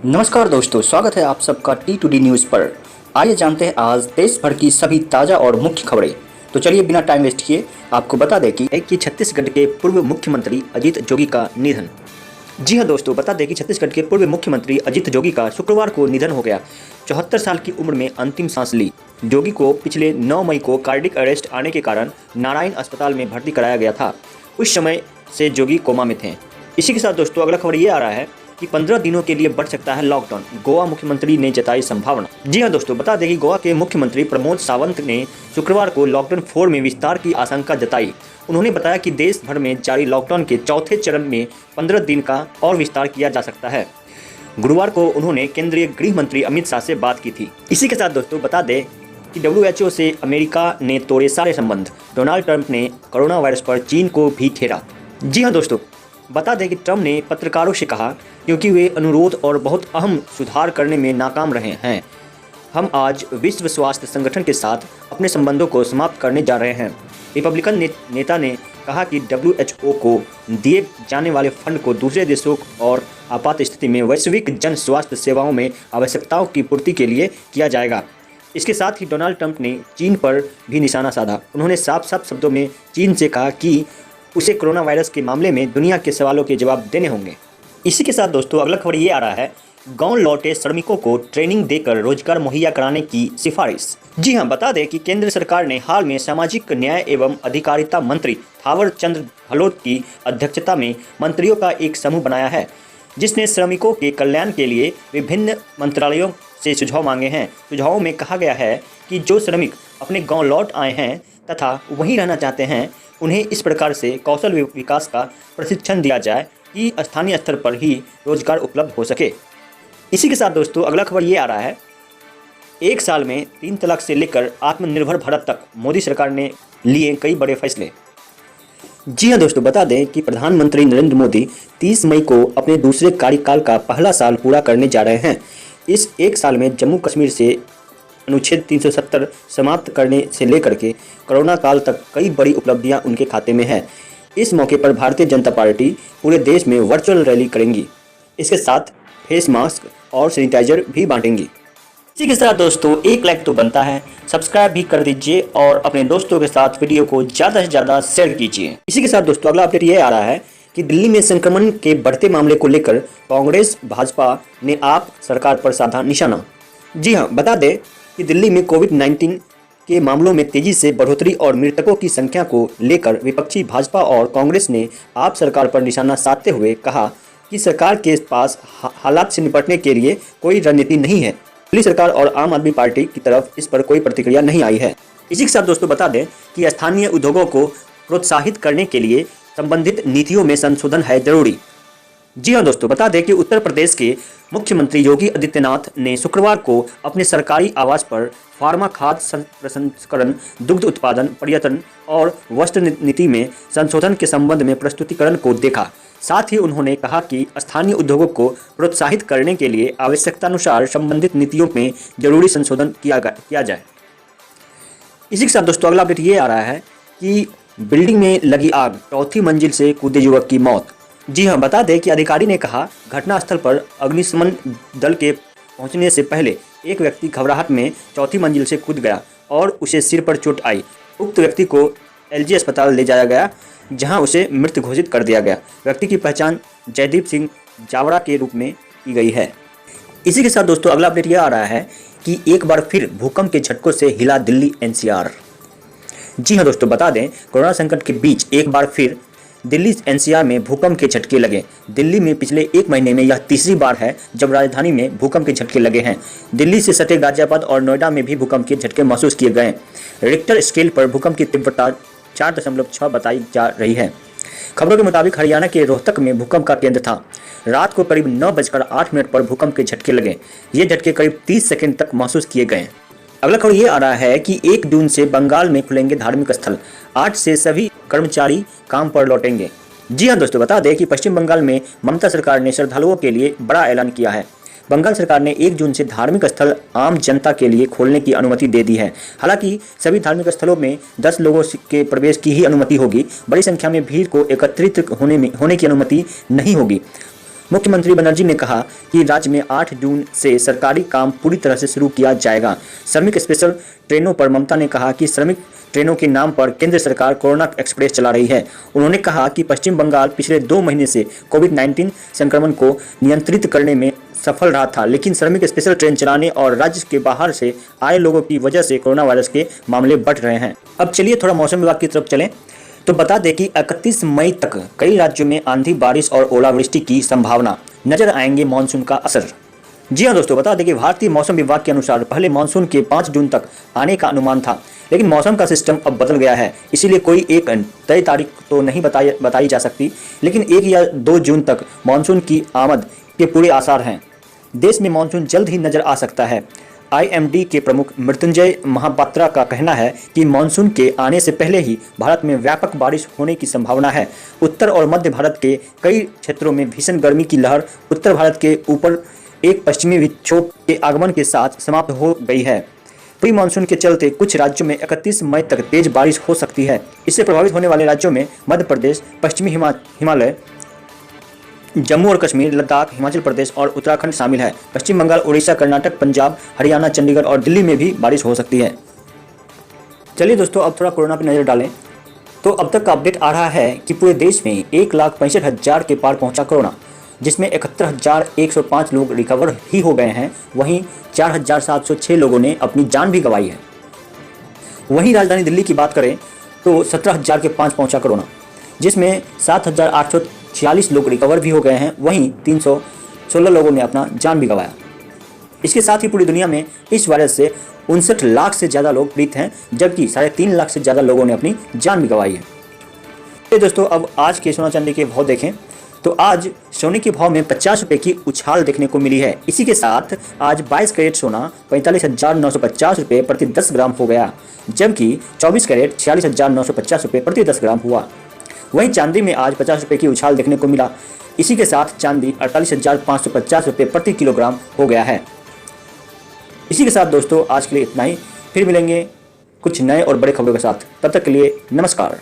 नमस्कार दोस्तों, स्वागत है आप सबका T2D न्यूज़ पर। आइए जानते हैं आज देश भर की सभी ताज़ा और मुख्य खबरें। तो चलिए बिना टाइम वेस्ट किए आपको बता दें कि छत्तीसगढ़ के पूर्व मुख्यमंत्री अजीत जोगी का निधन। जी हां दोस्तों, बता दें कि छत्तीसगढ़ के पूर्व मुख्यमंत्री अजीत जोगी का शुक्रवार को निधन हो गया। 74 साल की उम्र में अंतिम सांस ली। जोगी को पिछले 9 मई को कार्डिक अरेस्ट आने के कारण नारायण अस्पताल में भर्ती कराया गया था। उस समय से जोगी कोमा में थे। इसी के साथ दोस्तों अगला खबर ये आ रहा है कि 15 दिनों के लिए बढ़ सकता है लॉकडाउन, गोवा मुख्यमंत्री ने जताई संभावना। जी हां दोस्तों, बता दें कि गोवा के मुख्यमंत्री प्रमोद सावंत ने शुक्रवार को लॉकडाउन 4 में विस्तार की आशंका जताई। उन्होंने बताया कि देश भर में जारी लॉकडाउन के चौथे चरण में 15 दिन का और विस्तार किया जा सकता है। गुरुवार को उन्होंने केंद्रीय गृह मंत्री अमित शाह से बात की थी। इसी के साथ दोस्तों बता दें कि WHO से अमेरिका ने तोड़े सारे संबंध। डोनाल्ड ट्रंप ने कोरोना वायरस पर चीन को भी घेरा। जी हाँ दोस्तों, बता दें कि ट्रंप ने पत्रकारों से कहा क्योंकि वे अनुरोध और बहुत अहम सुधार करने में नाकाम रहे हैं, हम आज विश्व स्वास्थ्य संगठन के साथ अपने संबंधों को समाप्त करने जा रहे हैं। रिपब्लिकन नेता ने कहा कि WHO को दिए जाने वाले फंड को दूसरे देशों और आपात स्थिति में वैश्विक जन स्वास्थ्य सेवाओं में आवश्यकताओं की पूर्ति के लिए किया जाएगा। इसके साथ ही डोनाल्ड ट्रंप ने चीन पर भी निशाना साधा। उन्होंने साफ शब्दों में चीन से कहा कि उसे कोरोना वायरस के मामले में दुनिया के सवालों के जवाब देने होंगे। इसी के साथ दोस्तों अगला खबर ये आ रहा है, गांव लौटे श्रमिकों को ट्रेनिंग देकर रोजगार मुहैया कराने की सिफारिश। जी हां, बता दें कि केंद्र सरकार ने हाल में सामाजिक न्याय एवं अधिकारिता मंत्री थावर चंद गहलोत की अध्यक्षता में मंत्रियों का एक समूह बनाया है, जिसने श्रमिकों के कल्याण के लिए विभिन्न मंत्रालयों से सुझाव मांगे हैं। सुझावों में कहा गया है कि जो श्रमिक अपने गाँव लौट आए हैं तथा वहीं रहना चाहते हैं, उन्हें इस प्रकार से कौशल विकास का प्रशिक्षण दिया जाए कि स्थानीय स्तर पर ही रोजगार उपलब्ध हो सके। इसी के साथ दोस्तों अगला खबर ये आ रहा है, एक साल में 3 तलाक से लेकर आत्मनिर्भर भारत तक मोदी सरकार ने लिए कई बड़े फैसले। जी हां दोस्तों, बता दें कि प्रधानमंत्री नरेंद्र मोदी 30 मई को अपने दूसरे कार्यकाल का पहला साल पूरा करने जा रहे हैं। इस एक साल में जम्मू कश्मीर से अनुच्छेद 370 समाप्त करने से लेकर के कोरोना काल तक कई बड़ी उपलब्धियां उनके खाते में है। इस मौके पर भारतीय जनता पार्टी पूरे देश में वर्चुअल रैली करेंगी। इसके साथ फेस मास्क और सैनिटाइजर भी बांटेंगी। इसी के साथ दोस्तों एक लाइक तो बनता है, सब्सक्राइब भी कर दीजिए और अपने दोस्तों के साथ वीडियो को ज़्यादा से ज़्यादा शेयर कीजिए। इसी के साथ दोस्तों अगला अपडेट ये आ रहा है कि दिल्ली में संक्रमण के बढ़ते मामले को लेकर कांग्रेस भाजपा ने आप सरकार पर साधा निशाना। जी हाँ, बता दें कि दिल्ली में कोविड-19 के मामलों में तेजी से बढ़ोतरी और मृतकों की संख्या को लेकर विपक्षी भाजपा और कांग्रेस ने आप सरकार पर निशाना साधते हुए कहा कि सरकार के पास हालात से निपटने के लिए कोई रणनीति नहीं है। दिल्ली सरकार और आम आदमी पार्टी की तरफ इस पर कोई प्रतिक्रिया नहीं आई है। इसी के साथ दोस्तों बता दें कि स्थानीय उद्योगों को प्रोत्साहित करने के लिए संबंधित नीतियों में संशोधन है जरूरी। जी हाँ दोस्तों, बता दें कि उत्तर प्रदेश के मुख्यमंत्री योगी आदित्यनाथ ने शुक्रवार को अपने सरकारी आवास पर फार्मा खाद्य प्रसंस्करण, दुग्ध उत्पादन, पर्यटन और वस्त्र नीति में संशोधन के संबंध में प्रस्तुतिकरण को देखा। साथ ही उन्होंने कहा कि स्थानीय उद्योगों को प्रोत्साहित करने के लिए आवश्यकतानुसार संबंधित नीतियों में जरूरी संशोधन किया जाए। इसी के साथ दोस्तों अगला अपडेट ये आ रहा है कि बिल्डिंग में लगी आग, चौथी मंजिल से कूदे युवक की मौत। जी हां, बता दें कि अधिकारी ने कहा घटनास्थल पर अग्निशमन दल के पहुंचने से पहले एक व्यक्ति घबराहट में चौथी मंजिल से कूद गया और उसे सिर पर चोट आई। उक्त व्यक्ति को LG अस्पताल ले जाया गया, जहां उसे मृत घोषित कर दिया गया। व्यक्ति की पहचान जयदीप सिंह जावड़ा के रूप में की गई है। इसी के साथ दोस्तों अगला अपडेट यह आ रहा है कि एक बार फिर भूकंप के झटकों से हिला दिल्ली NCR। जी हाँ दोस्तों, बता दें कोरोना संकट के बीच एक बार फिर दिल्ली NCR में भूकंप के झटके लगे। दिल्ली में पिछले 1 महीने में यह तीसरी बार है जब राजधानी में भूकंप के झटके लगे हैं। दिल्ली से सटे गाजियाबाद और नोएडा में भी भूकंप के झटके महसूस किए गए। रिक्टर स्केल पर भूकंप की तीव्रता 4.6 बताई जा रही है। खबरों के मुताबिक हरियाणा के रोहतक में भूकंप का केंद्र था। रात को करीब 9:08 पर भूकंप के झटके लगे। ये झटके करीब 30 सेकंड तक महसूस किए गए। अगला खबर ये आ रहा है कि 1 जून से बंगाल में खुलेंगे धार्मिक स्थल। 8 से सभी कर्मचारी काम पर लौटेंगे। जी हां दोस्तों, बता दें कि पश्चिम बंगाल में ममता सरकार ने श्रद्धालुओं के लिए बड़ा ऐलान किया है। बंगाल सरकार ने 1 जून से धार्मिक स्थल आम जनता के लिए खोलने की अनुमति दे दी है। हालांकि सभी धार्मिक स्थलों में 10 लोगों के प्रवेश की ही अनुमति होगी। बड़ी संख्या में भीड़ को एकत्रित होने की अनुमति नहीं होगी। मुख्यमंत्री बनर्जी ने कहा कि राज्य में 8 जून से सरकारी काम पूरी तरह से शुरू किया जाएगा। श्रमिक स्पेशल ट्रेनों पर ममता ने कहा कि श्रमिक ट्रेनों के नाम पर केंद्र सरकार कोरोना एक्सप्रेस चला रही है। उन्होंने कहा कि पश्चिम बंगाल पिछले 2 महीने से कोविड-19 संक्रमण को नियंत्रित करने में सफल रहा था, लेकिन श्रमिक स्पेशल ट्रेन चलाने और राज्य के बाहर से आए लोगों की वजह से कोरोना वायरस के मामले बढ़ रहे हैं। अब चलिए थोड़ा मौसम विभाग की तरफ चलें तो बता दें कि 31 मई तक कई राज्यों में आंधी, बारिश और ओलावृष्टि की संभावना, नजर आएंगे मानसून का असर। जी हाँ दोस्तों, बता दें कि भारतीय मौसम विभाग के अनुसार पहले मानसून के 5 जून तक आने का अनुमान था, लेकिन मौसम का सिस्टम अब बदल गया है, इसीलिए कोई एक तय तारीख तो नहीं बताई जा सकती, लेकिन 1 या 2 जून तक मानसून की आमद के पूरे आसार हैं। देश में मानसून जल्द ही नजर आ सकता है। IMD के प्रमुख मृत्युंजय महापात्रा का कहना है कि मानसून के आने से पहले ही भारत में व्यापक बारिश होने की संभावना है। उत्तर और मध्य भारत के कई क्षेत्रों में भीषण गर्मी की लहर उत्तर भारत के ऊपर एक पश्चिमी विक्षोभ के आगमन के साथ समाप्त हो गई है। प्री मानसून के चलते कुछ राज्यों में 31 मई तक तेज बारिश हो सकती है। इससे प्रभावित होने वाले राज्यों में मध्य प्रदेश, पश्चिमी हिमालय, जम्मू और कश्मीर, लद्दाख, हिमाचल प्रदेश और उत्तराखंड शामिल है। पश्चिम बंगाल, उड़ीसा, कर्नाटक, पंजाब, हरियाणा, चंडीगढ़ और दिल्ली में भी बारिश हो सकती है। चलिए दोस्तों, अब थोड़ा कोरोना पर नजर डालें तो अब तक का अपडेट आ रहा है कि पूरे देश में 1,65,000 के पार पहुंचा कोरोना, जिसमें 71,105 लोग रिकवर ही हो गए हैं। वहीं 4,706 लोगों ने अपनी जान भी गंवाई है। वहीं राजधानी दिल्ली की बात करें तो 17,000 के पास पहुंचा कोरोना, जिसमें 7,846 लोग रिकवर भी हो गए हैं। वहीं 316 लोगों ने अपना जान भी गंवाया। इसके साथ ही पूरी दुनिया में इस वायरस से 59 लाख से ज़्यादा लोग पीड़ित हैं, जबकि 3.5 लाख से ज़्यादा लोगों ने अपनी जान भी गंवाई है। तो दोस्तों, अब आज के सोना चांदी के भाव देखें तो आज सोने के भाव में 50 रुपये की उछाल देखने को मिली है। इसी के साथ आज 22 कैरेट सोना 45,950 रुपये प्रति 10 ग्राम हो गया, जबकि 24 कैरेट 46,950 रुपये प्रति 10 ग्राम हुआ। वहीं चांदी में आज 50 रुपये की उछाल देखने को मिला। इसी के साथ चांदी 48,550 रुपये प्रति किलोग्राम हो गया है। इसी के साथ दोस्तों, आज के लिए इतना ही। फिर मिलेंगे कुछ नए और बड़े खबरों के साथ। तब तक के लिए नमस्कार।